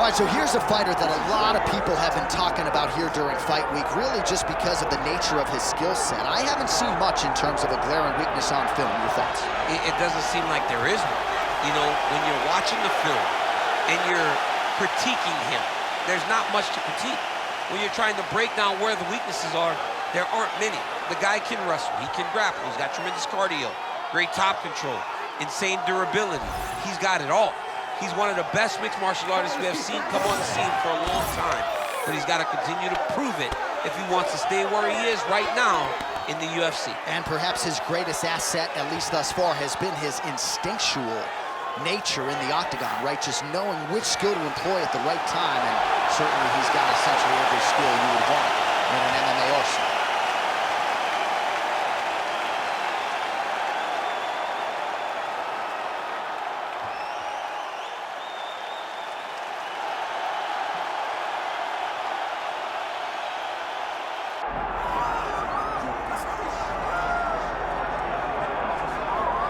All right, so here's a fighter that a lot of people have been talking about here during fight week, really just because of the nature of his skill set. I haven't seen much in terms of a glaring weakness on film. Your thoughts? It doesn't seem like there is one. You know, when you're watching the film and you're critiquing him, there's not much to critique. When you're trying to break down where the weaknesses are, there aren't many. The guy can wrestle, he can grapple, he's got tremendous cardio, great top control, insane durability. He's got it all. He's one of the best mixed martial artists we have seen come on the scene for a long time. But he's got to continue to prove it if he wants to stay where he is right now in the UFC. And perhaps his greatest asset, at least thus far, has been his instinctual nature in the octagon, right? Just knowing which skill to employ at the right time. And certainly he's got essentially every skill you would want in an MMA arsenal.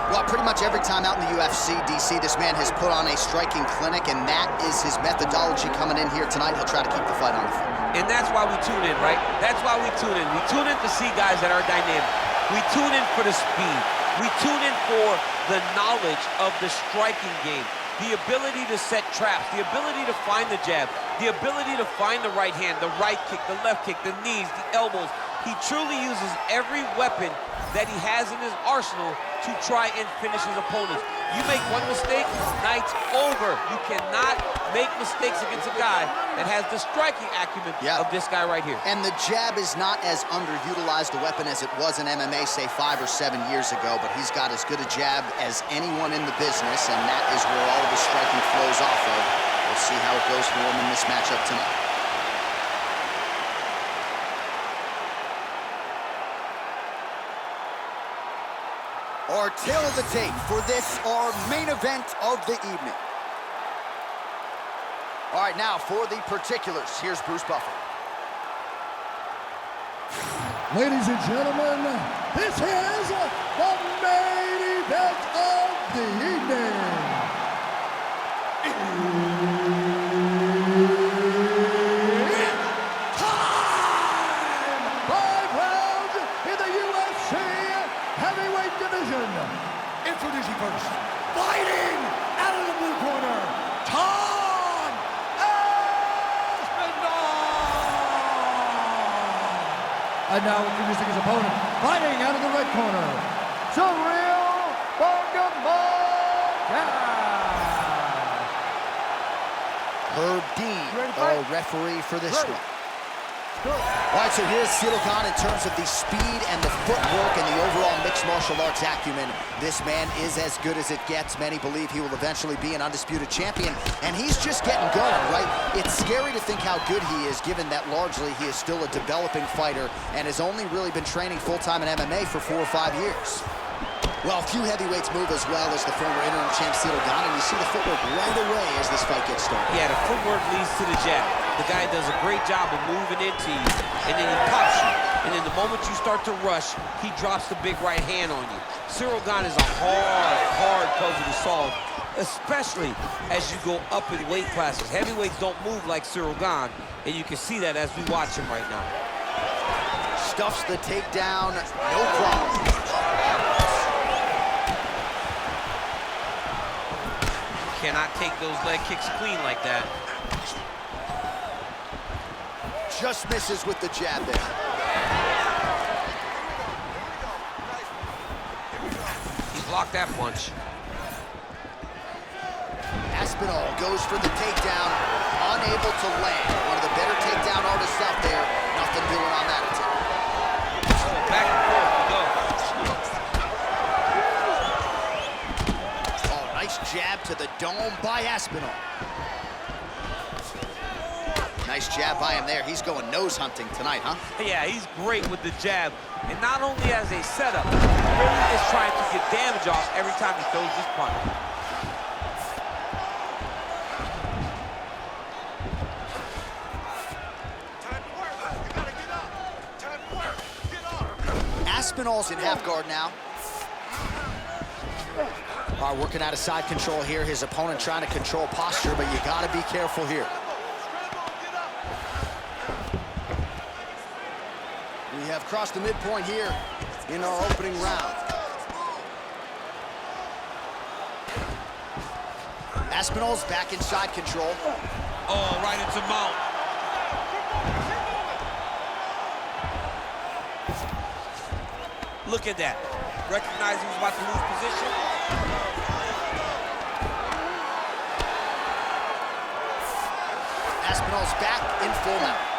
Well, pretty much every time out in the UFC, DC, this man has put on a striking clinic, and that is his methodology coming in here tonight. He'll try to keep the fight on the foot. And that's why we tune in, right? That's why we tune in. We tune in to see guys that are dynamic. We tune in for the speed. We tune in for the knowledge of the striking game, the ability to set traps, the ability to find the jab, the ability to find the right hand, the right kick, the left kick, the knees, the elbows. He truly uses every weapon that he has in his arsenal to try and finish his opponents. You make one mistake, night's over. You cannot make mistakes against a guy that has the striking acumen of this guy right here. And the jab is not as underutilized a weapon as it was in MMA, say 5 or 7 years ago, but he's got as good a jab as anyone in the business, and that is where all of his striking flows off of. We'll see how it goes for him in this matchup tonight. Our tail of the tape for this, our main event of the evening. All right, now for the particulars, here's Bruce Buffer. Ladies and gentlemen, this is the main event of the evening. It's time! 5 rounds in the UFC heavyweight division. Introducing first, fighting out of the blue corner, Tom Aspinall. And now introducing his opponent, fighting out of the red corner, Ciryl Gane. Herb Dean, our referee for this one. All right, so here's Ciryl Gane in terms of the speed and the footwork and the overall mixed martial arts acumen. This man is as good as it gets. Many believe he will eventually be an undisputed champion, and he's just getting going, right? It's scary to think how good he is, given that largely he is still a developing fighter and has only really been training full-time in MMA for 4 or 5 years. Well, a few heavyweights move as well as the former interim champ Ciryl Gane, and you see the footwork right away as this fight gets started. Yeah, the footwork leads to the jab. The guy does a great job of moving into you, and then he pops you. And then the moment you start to rush, he drops the big right hand on you. Ciryl Gane is a hard puzzle to solve, especially as you go up in weight classes. Heavyweights don't move like Ciryl Gane, and you can see that as we watch him right now. Stuffs the takedown, no problem. Cannot take those leg kicks clean like that. Just misses with the jab there. He blocked that punch. Aspinall goes for the takedown, unable to land. One of the better takedown artists out there. Nothing doing on that attempt. Back and forth we go. Oh, nice jab to the dome by Aspinall. Nice jab by him there. He's going nose hunting tonight, huh? Yeah, he's great with the jab. And not only as a setup, he really is trying to get damage off every time he throws this punch. Aspinall's in half guard now. All right, working out of side control here. His opponent trying to control posture, but you gotta be careful here. We have crossed the midpoint here in our opening round. Aspinall's back in side control. Oh, right into mount. Look at that. Recognized he was about to lose position. Aspinall's back in full mount.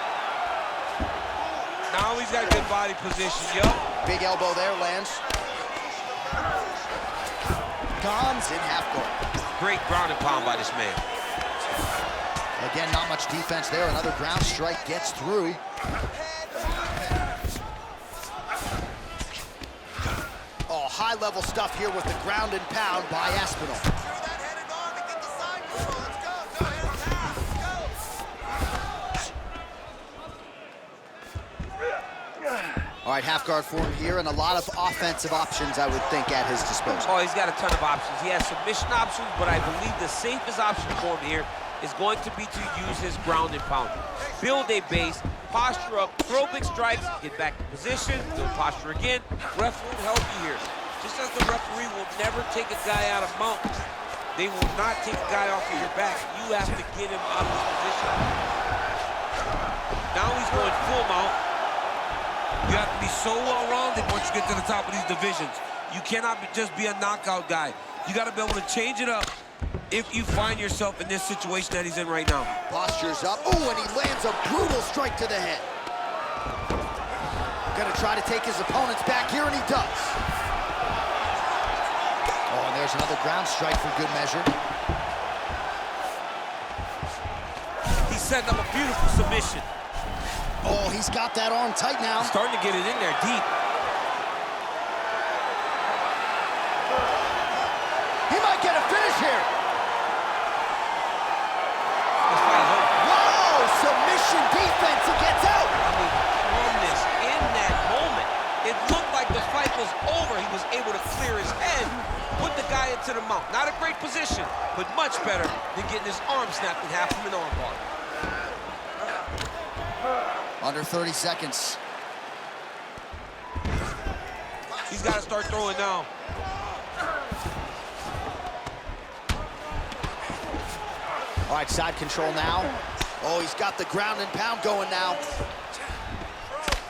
Now he's got good body position, yo. Big elbow there lands. Gane's in half guard. Great ground and pound by this man. Again, not much defense there. Another ground strike gets through. Oh, high-level stuff here with the ground and pound by Aspinall. All right, half guard for him here, and a lot of offensive options, I would think, at his disposal. Oh, he's got a ton of options. He has submission options, but I believe the safest option for him here is going to be to use his ground and pound. Build a base, posture up, throw big strikes, get back in position, build posture again. Ref will help you here. Just as the referee will never take a guy out of mount, they will not take a guy off of your back. You have to get him out of his position. Now he's going full mount. You have to be so well-rounded once you get to the top of these divisions. You cannot just be a knockout guy. You got to be able to change it up if you find yourself in this situation that he's in right now. Posture's up. Oh, and he lands a brutal strike to the head. Gonna try to take his opponents back here, and he does. Oh, and there's another ground strike for good measure. He's setting up a beautiful submission. Oh, he's got that arm tight now. He's starting to get it in there deep. He might get a finish here. Whoa, submission defense, he gets out. I mean, calmness in that moment. It looked like the fight was over. He was able to clear his head, put the guy into the mount. Not a great position, but much better than getting his arm snapped in half from an arm bar. Under 30 seconds. He's got to start throwing now. All right, side control now. Oh, he's got the ground and pound going now.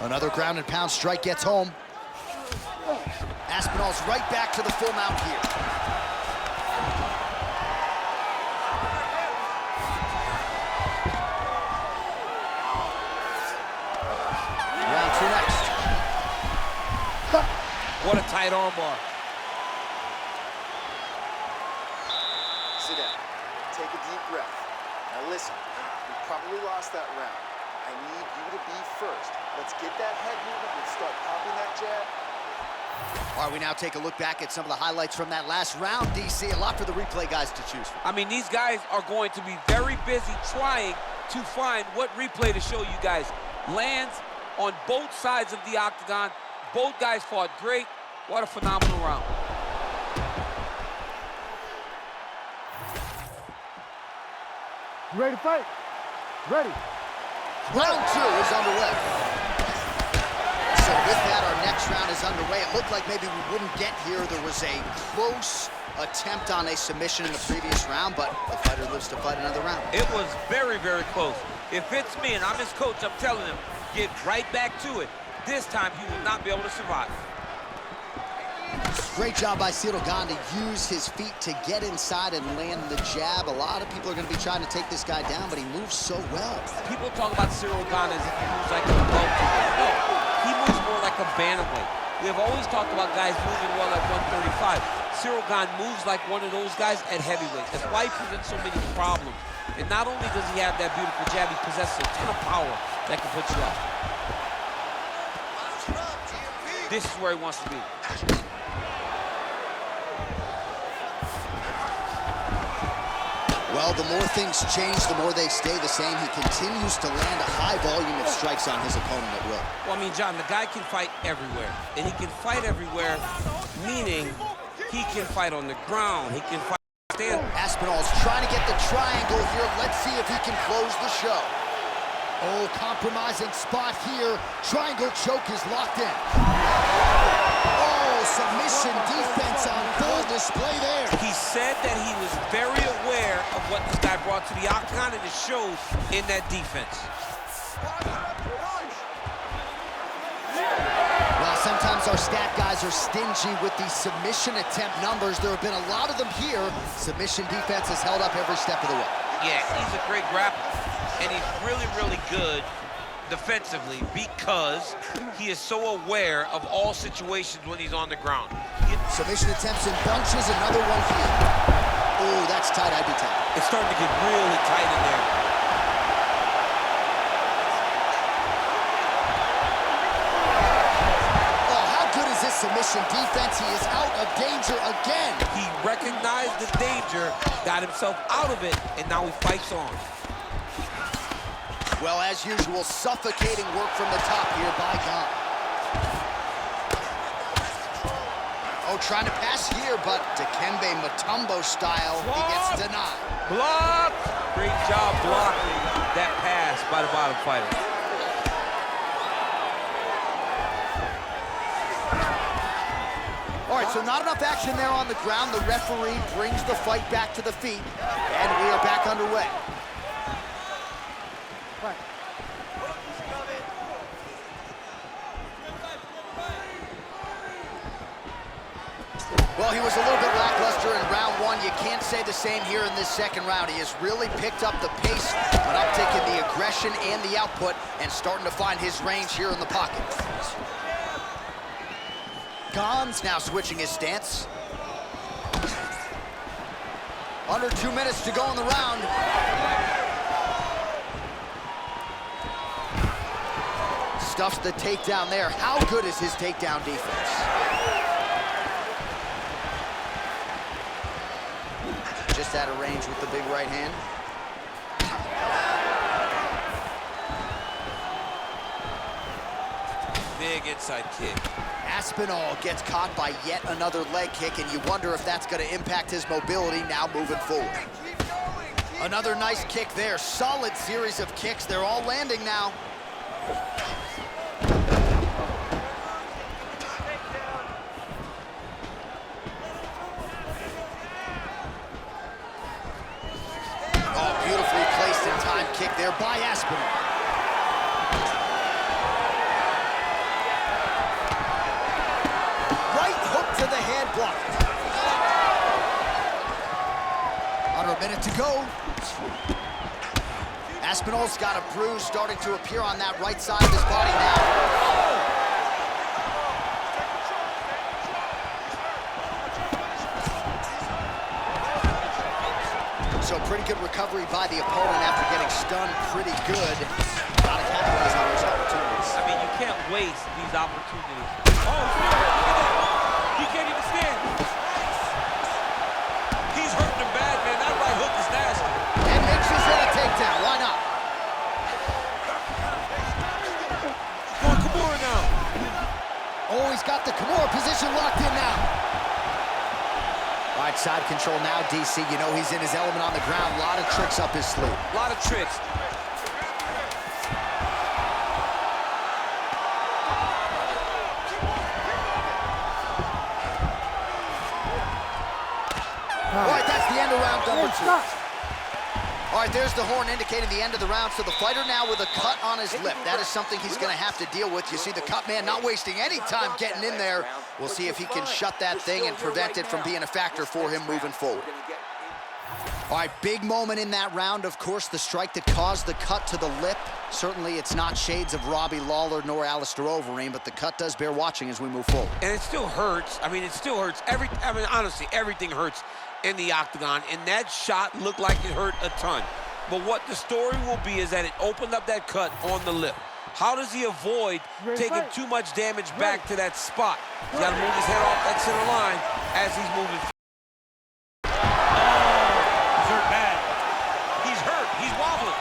Another ground and pound strike gets home. Aspinall's right back to the full mount here. What a tight arm bar. Sit down. Take a deep breath. Now listen, we probably lost that round. I need you to be first. Let's get that head movement and start popping that jab. All right, we now take a look back at some of the highlights from that last round, DC. A lot for the replay guys to choose from. I mean, these guys are going to be very busy trying to find what replay to show you guys. Lands on both sides of the octagon. Both guys fought great. What a phenomenal round. You ready to fight? Ready. Round two is underway. So with that, our next round is underway. It looked like maybe we wouldn't get here. There was a close attempt on a submission in the previous round, but the fighter lives to fight another round. It was very, very close. If it's me and I'm his coach, I'm telling him, get right back to it. This time, he will not be able to survive. Great job by Ciryl Gane to use his feet to get inside and land the jab. A lot of people are going to be trying to take this guy down, but he moves so well. People talk about Ciryl Gane as if he moves like a welterweight. No, he moves more like a bantamweight. We have always talked about guys moving well at 135. Ciryl Gane moves like one of those guys at heavyweight. That's why he presents so many problems. And not only does he have that beautiful jab, he possesses a ton of power that can put you out. This is where he wants to be. Well, the more things change, the more they stay the same. He continues to land a high volume of strikes on his opponent at will. Well, I mean, John, the guy can fight everywhere. And he can fight everywhere, meaning he can fight on the ground. He can fight stand. Aspinall's trying to get the triangle here. Let's see if he can close the show. Oh, compromising spot here. Triangle choke is locked in. Oh, submission defense on full display there. He said that he was very aware of what this guy brought to the octagon, and it shows in that defense. Well, sometimes our stat guys are stingy with the submission attempt numbers. There have been a lot of them here. Submission defense has held up every step of the way. Yeah, he's a great grappler, and he's really, really good defensively because he is so aware of all situations when he's on the ground. Submission attempts in bunches, another one here. Oh, that's tight, I'd be tight. It's starting to get really tight in there. Oh, how good is this submission defense? He is out of danger again. He recognized the danger, got himself out of it, and now he fights on. Well, as usual, suffocating work from the top here by Gane. Oh, trying to pass here, but Dikembe Mutombo style, he gets denied. Block! Great job blocking that pass by the bottom fighter. All right, so not enough action there on the ground. The referee brings the fight back to the feet, and we are back underway. Well, he was a little bit lackluster in round one. You can't say the same here in this second round. He has really picked up the pace, an uptick in the aggression and the output, and starting to find his range here in the pocket. Gane's now switching his stance. Under 2 minutes to go in the round. Stuffs the takedown there. How good is his takedown defense? Just out of range with the big right hand. Big inside kick. Aspinall gets caught by yet another leg kick, and you wonder if that's going to impact his mobility now moving forward. Another nice kick there. Solid series of kicks. They're all landing now. Oh, beautifully placed in time kick there by Aspinall. To the head, blocked. Under a minute to go. Aspinall's got a bruise starting to appear on that right side of his body now. So pretty good recovery by the opponent after getting stunned pretty good. Gotta capitalize on those opportunities. I mean, you can't waste these opportunities. Oh, he can't even stand. He's hurting him bad, man. That right hook is nasty. And mixes in a takedown. Why not? Going Kimura now. Oh, he's got the Kimura position locked in now. All right, side control now, DC. You know he's in his element on the ground. A lot of tricks up his sleeve. A lot of tricks. All right, that's the end of round number 2. All right, there's the horn indicating the end of the round. So the fighter now with a cut on his lip. That is something he's going to have to deal with. You see the cut man not wasting any time getting in there. We'll see if he can shut that thing and prevent it from being a factor for him moving forward. All right, big moment in that round, of course, the strike that caused the cut to the lip. Certainly, it's not shades of Robbie Lawler nor Alistair Overeem, but the cut does bear watching as we move forward. And it still hurts. I mean, it still hurts. Honestly, everything hurts in the octagon, and that shot looked like it hurt a ton. But what the story will be is that it opened up that cut on the lip. How does he avoid taking too much damage back to that spot? He's got to move his head off that center line as he's moving. He's hurt bad. He's hurt. He's wobbling.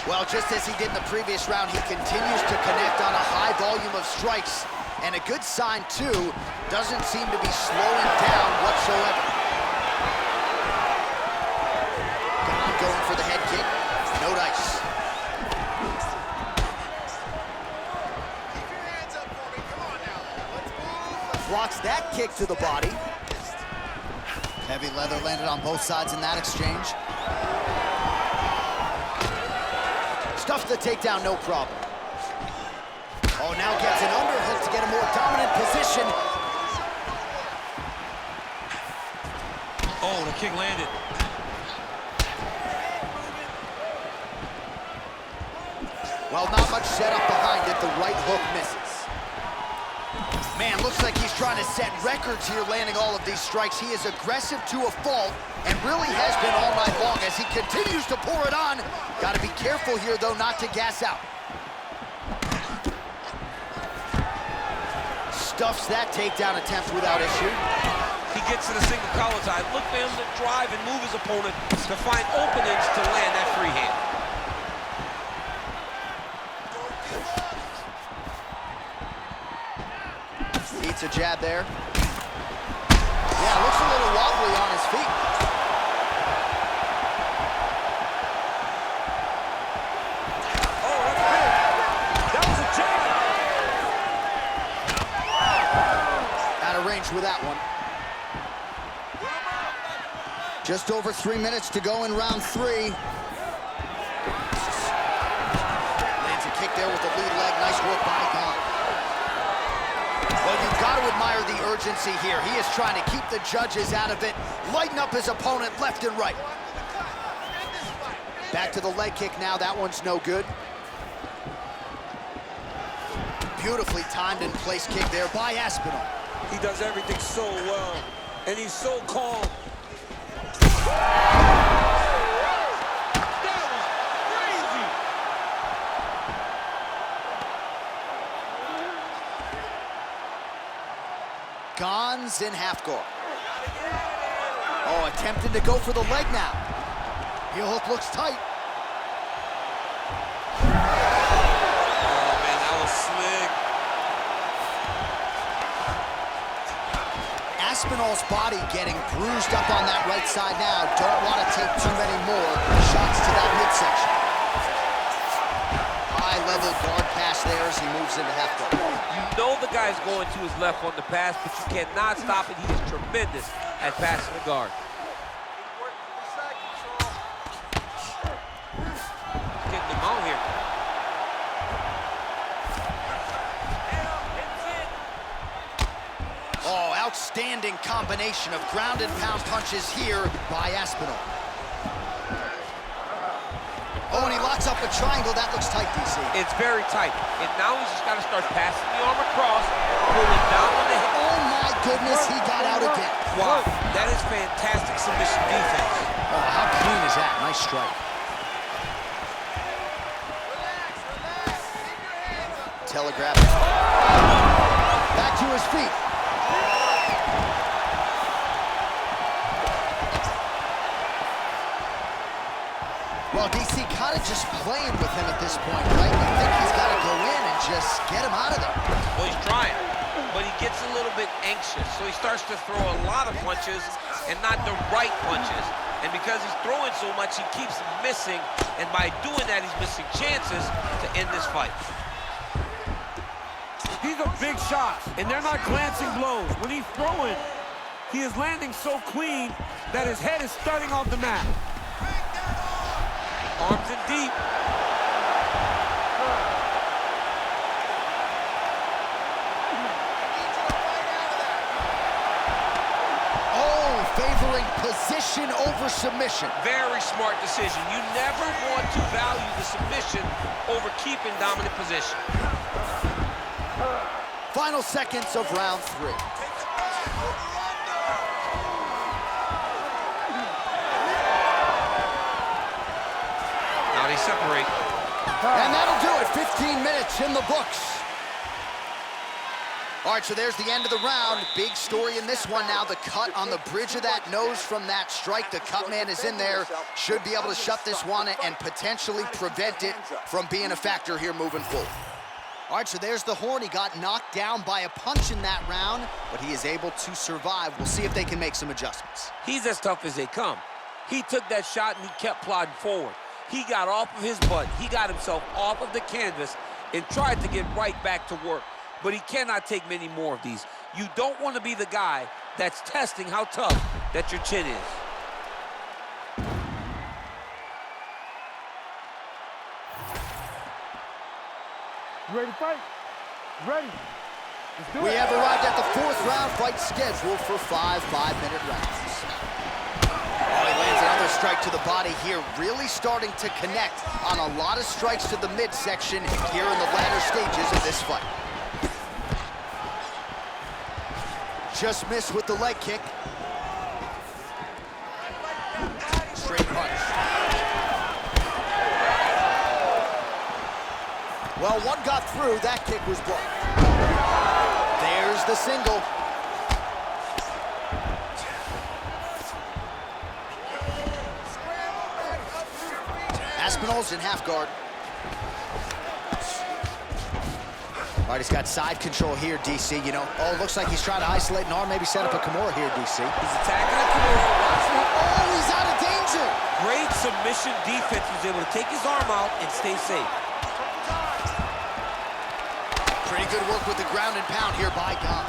Well, just as he did in the previous round, he continues to connect on a high volume of strikes. And a good sign, too, doesn't seem to be slowing down whatsoever. kick to the body. Heavy leather landed on both sides in that exchange. Stuffs the takedown, no problem. Oh, now gets an underhook to get a more dominant position. Oh, the kick landed. Well, not much setup behind it. The right hook misses. Man, looks like he's trying to set records here, landing all of these strikes. He is aggressive to a fault, and really has been all night long as he continues to pour it on. Got to be careful here, though, not to gas out. Stuffs that takedown attempt without issue. He gets to the single collar tie. Look for him to drive and move his opponent to find openings to land that free hand. Beats a jab there. Yeah, looks a little wobbly on his feet. Oh, that's big. That was a jab. Out of range with that one. Just over 3 minutes to go in round 3. Lands a kick there with the lead leg. Nice work by Gane. Well, you've got to admire the urgency here. He is trying to keep the judges out of it, lighten up his opponent left and right. Back to the leg kick now. That one's no good. Beautifully timed and placed kick there by Aspinall. He does everything so well, and he's so calm. That was crazy! Gane's in half guard. Oh, attempting to go for the leg now. Heel hook looks tight. Oh, man, that was slick. Aspinall's body getting bruised up on that right side now. Don't want to take too many more shots to that midsection. High-level guard pass there as he moves into half guard. You know the guy's going to his left on the pass, but you cannot stop it. He is tremendous at passing the guard. Getting him out here. Oh, outstanding combination of ground and pound punches here by Aspinall. Oh, and he locks up a triangle. That looks tight, DC. It's very tight. And now he's just got to start passing the arm across, pulling down on the hip. Oh, my goodness, he got out again. Wow, that is fantastic submission defense. Oh, how clean is that? Nice strike. Telegraph. Back to his feet. Well, DC kind of just playing with him at this point, right? You think he's got to go in and just get him out of there. Well, he's trying, but he gets a little bit anxious, so he starts to throw a lot of punches and not the right punches. And because he's throwing so much, he keeps missing, and by doing that, he's missing chances to end this fight. These are big shots, and they're not glancing blows. When he's throwing, he is landing so clean that his head is starting off the mat. Arms in deep. Oh, favoring position over submission. Very smart decision. You never want to value the submission over keeping dominant position. Final seconds of round 3. Now they separate. And that'll do it. 15 minutes in the books. All right, so there's the end of the round. Big story in this one now. The cut on the bridge of that nose from that strike. The cut man is in there. Should be able to shut this one and potentially prevent it from being a factor here moving forward. All right, so there's the horn. He got knocked down by a punch in that round, but he is able to survive. We'll see if they can make some adjustments. He's as tough as they come. He took that shot and he kept plodding forward. He got off of his butt. He got himself off of the canvas and tried to get right back to work. But he cannot take many more of these. You don't want to be the guy that's testing how tough that your chin is. You ready to fight? Ready. Let's do it. We have arrived at the 4th round fight scheduled for 5 5-minute rounds. Oh, he lands another strike to the body here, really starting to connect on a lot of strikes to the midsection here in the latter stages of this fight. Just missed with the leg kick. Straight punch. Well, one got through, that kick was blocked. There's the single. Aspinall's in half guard. All right, he's got side control here, DC. You know, oh, looks like he's trying to isolate an arm, maybe set up a Kimura here, DC. He's attacking a Kimura. Oh, he's out of danger. Great submission defense. He was able to take his arm out and stay safe. Pretty good work with the ground and pound here by Gane.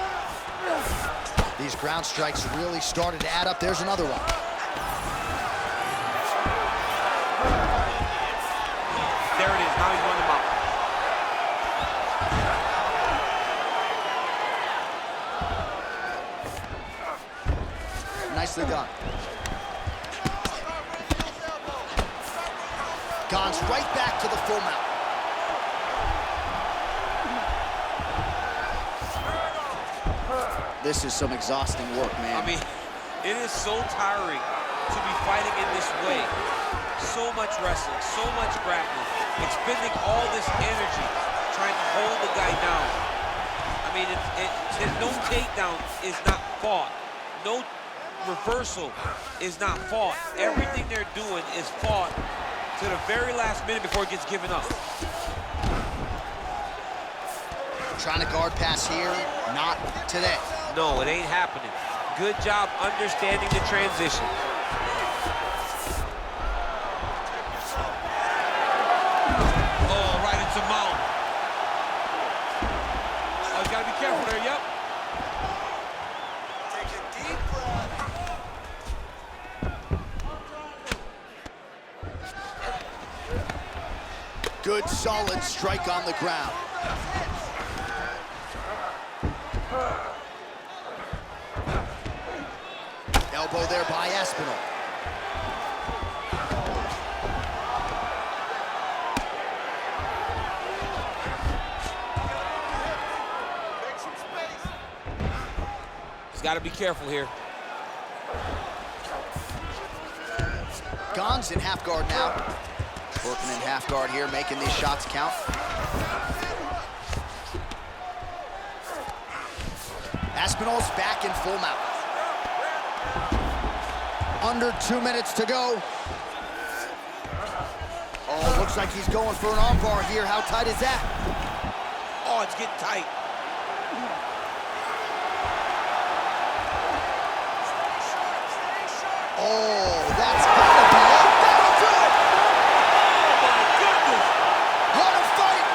These ground strikes really started to add up. There's another one. There it is. Now he's running him out. Nicely done. Gane's right back to the full mount. This is some exhausting work, man. I mean, it is so tiring to be fighting in this way. So much wrestling, so much grappling, expending all this energy trying to hold the guy down. I mean, no takedown is not fought. No reversal is not fought. Everything they're doing is fought to the very last minute before it gets given up. Trying to guard pass here, not today. No, it ain't happening. Good job understanding the transition. Oh, right into mount. Oh, you gotta be careful there, yep. Take a deep breath. Good, solid strike on the ground. Elbow there by Aspinall. He's got to be careful here. Gane's in half guard now. Working in half guard here, making these shots count. Aspinall's back in full mount. Under 2 minutes to go. Oh, looks like he's going for an armbar here. How tight is that? Oh, it's getting tight. Oh, that's gotta be it. That'll do it. Oh, my goodness. What a fight.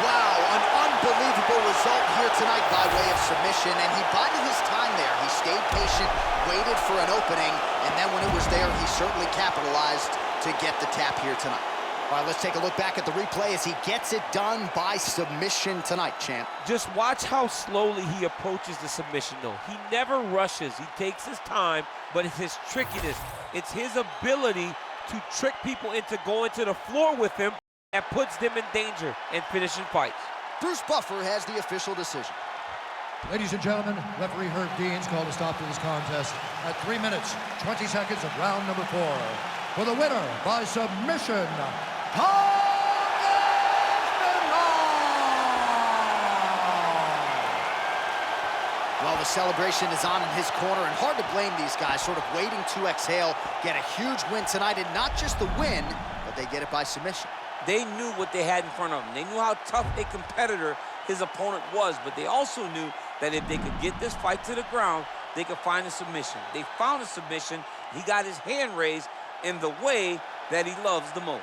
Wow, an unbelievable result here tonight by way of submission, and he bided his time there. He stayed patient, waited for an opening, and then when it was there, he certainly capitalized to get the tap here tonight. All right, let's take a look back at the replay as he gets it done by submission tonight, champ. Just watch how slowly he approaches the submission, though. He never rushes. He takes his time, but it's his trickiness. It's his ability to trick people into going to the floor with him that puts them in danger and finishing fights. Bruce Buffer has the official decision. Ladies and gentlemen, referee Herb Dean's called a stop to this contest at 3 minutes, 20 seconds of round number 4. For the winner by submission, Well, the celebration is on in his corner, and hard to blame these guys, sort of waiting to exhale, get a huge win tonight, and not just the win, but they get it by submission. They knew what they had in front of them. They knew how tough a competitor his opponent was, but they also knew that if they could get this fight to the ground, they could find a submission. They found a submission. He got his hand raised in the way that he loves the most.